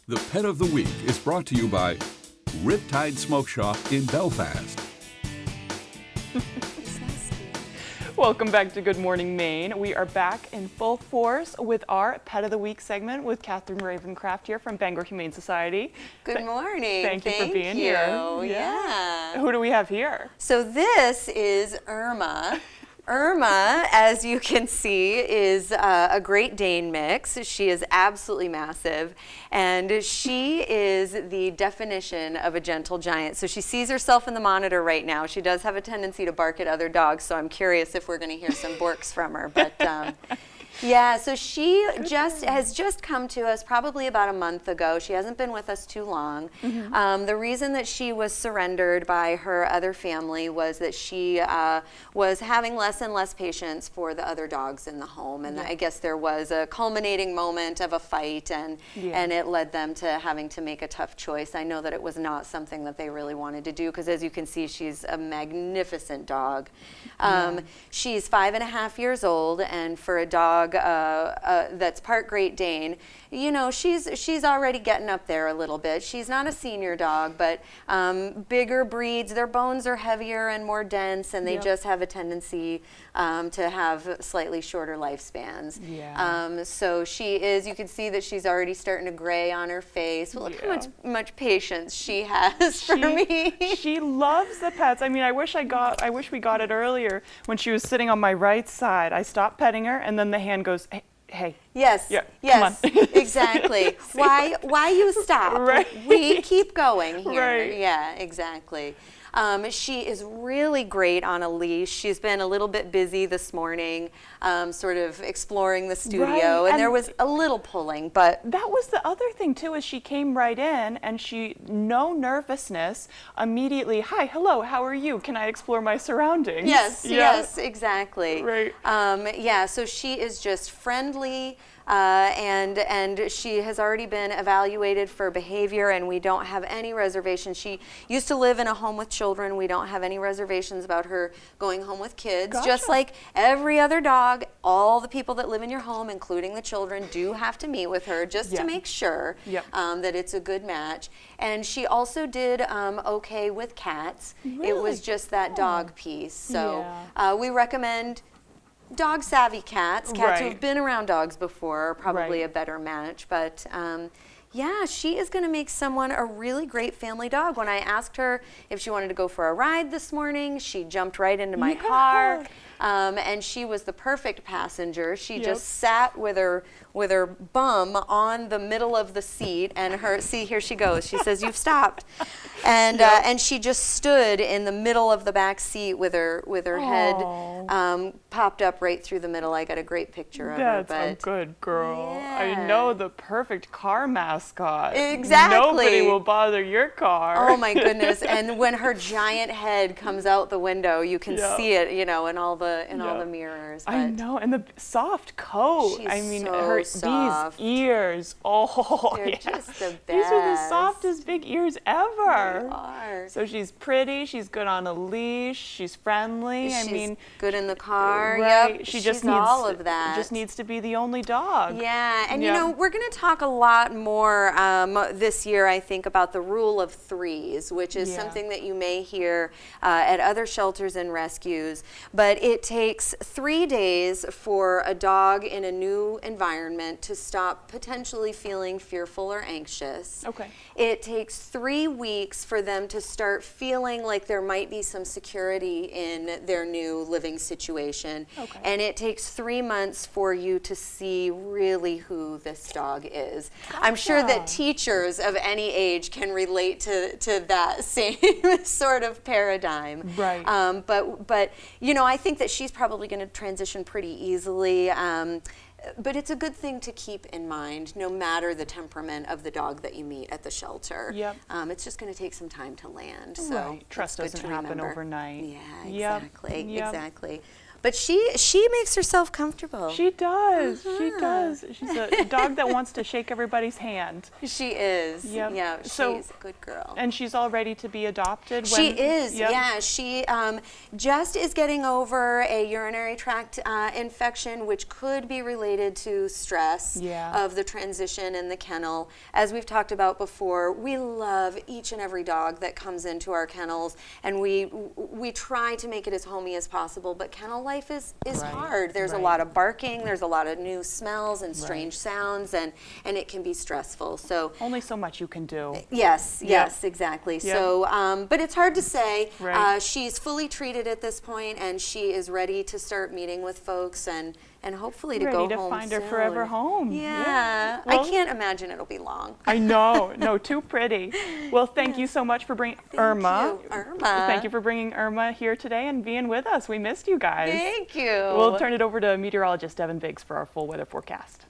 The Pet of the Week is brought to you by Riptide Smoke Shop in Belfast. Welcome back to Good Morning Maine. We are back in full force with our Pet of the Week segment with Catherine Ravencraft here from Bangor Humane Society. Good morning. Thank you for being here. Yeah. Who do we have here? So this is Irma. Irma, as you can see, is a Great Dane mix. She is absolutely massive, and she is the definition of a gentle giant. So she sees herself in the monitor right now. She does have a tendency to bark at other dogs, so I'm curious if we're going to hear some borks from her. But yeah, so she has just come to us probably about a month ago. She hasn't been with us too long. The reason that she was surrendered by her other family was that she was having less and less patience for the other dogs in the home, and I guess there was a culminating moment of a fight, and it led them to having to make a tough choice. I know that it was not something that they really wanted to do, because as you can see, she's a magnificent dog. She's 5.5 years old, and for a dog that's part Great Dane, you know, she's already getting up there a little bit. She's not a senior dog, but bigger breeds, their bones are heavier and more dense, and they just have a tendency to have slightly shorter lifespans. So she is, you can see that she's already starting to gray on her face. Well, look how much patience she has for me. She loves the pets. I mean, I wish we got it earlier when she was sitting on my right side. I stopped petting her, and then the hand goes, hey. Yes. Yeah, yes. come on. Exactly. Why you stop? Right. We keep going here. Right. Yeah. Exactly. She is really great on a leash. She's been a little bit busy this morning, sort of exploring the studio, and there was a little pulling, but that was the other thing too, is she came right in and no nervousness, immediately, hi, hello, how are you? Can I explore my surroundings? Yes, yes, exactly. Right. Yeah, so she is just friendly. And she has already been evaluated for behavior, and we don't have any reservations. She used to live in a home with children. We don't have any reservations about her going home with kids. Gotcha. Just like every other dog, all the people that live in your home, including the children, do have to meet with her just to make sure that it's a good match. And she also did okay with cats. Really? It was just that dog piece. So we recommend dog savvy cats who have been around dogs before are probably a better match, but yeah, she is going to make someone a really great family dog. When I asked her if she wanted to go for a ride this morning, she jumped right into my car, and she was the perfect passenger. She just sat with her bum on the middle of the seat, and see, here she goes. She says, "You've stopped," and she just stood in the middle of the back seat with her head popped up right through the middle. I got a great picture of her. That's a good girl. I know, the perfect car mascot. Exactly. Nobody will bother your car. Oh my goodness! And when her giant head comes out the window, you can see it, you know, in all the mirrors. But I know, and the soft coat. She's I mean, so soft. These ears. Oh, they're just the best. These are the softest big ears ever. They are. So she's pretty. She's good on a leash. She's friendly. She's good in the car. Right. Yep. She just needs all of that. Just needs to be the only dog. Yeah, and you know, we're going to talk a lot more this year, I think, about the rule of threes, which is something that you may hear at other shelters and rescues. But it takes 3 days for a dog in a new environment to stop potentially feeling fearful or anxious. Okay. It takes 3 weeks for them to start feeling like there might be some security in their new living situation. Okay. And it takes 3 months for you to see really who this dog is. Gotcha. I'm sure that teachers of any age can relate to that same sort of paradigm. Right. But you know, I think that she's probably going to transition pretty easily. But it's a good thing to keep in mind, no matter the temperament of the dog that you meet at the shelter. Yep. It's just going to take some time to land. So Trust doesn't happen overnight. Yeah, exactly. Exactly. But she makes herself comfortable. She does. She does. She's a dog that wants to shake everybody's hand. She is. Yep. Yeah, So- she's a good girl. And she's all ready to be adopted. She when, is, Yep. yeah. She just is getting over a urinary tract infection, which could be related to stress Yeah. of the transition in the kennel. As we've talked about before, we love each and every dog that comes into our kennels, and we try to make it as homey as possible. But kennel life is Right, hard. There's a right. lot of barking. There's a lot of new smells and strange sounds, and it can be stressful. So. Only so much you can do. Yes, Yep. yes, exactly. Yep. So, but it's hard to say. Right. She's fully treated at this point, and she is ready to start meeting with folks and hopefully to Ready go to home find her soon. forever home. Yeah. Well- I can't imagine it'll be long. I know. No, too pretty. Well, thank you so much for bringing Irma. you, Irma. Thank you for bringing Irma here today and being with us. We missed you guys. Thank you. We'll turn it over to meteorologist Devin Biggs for our full weather forecast.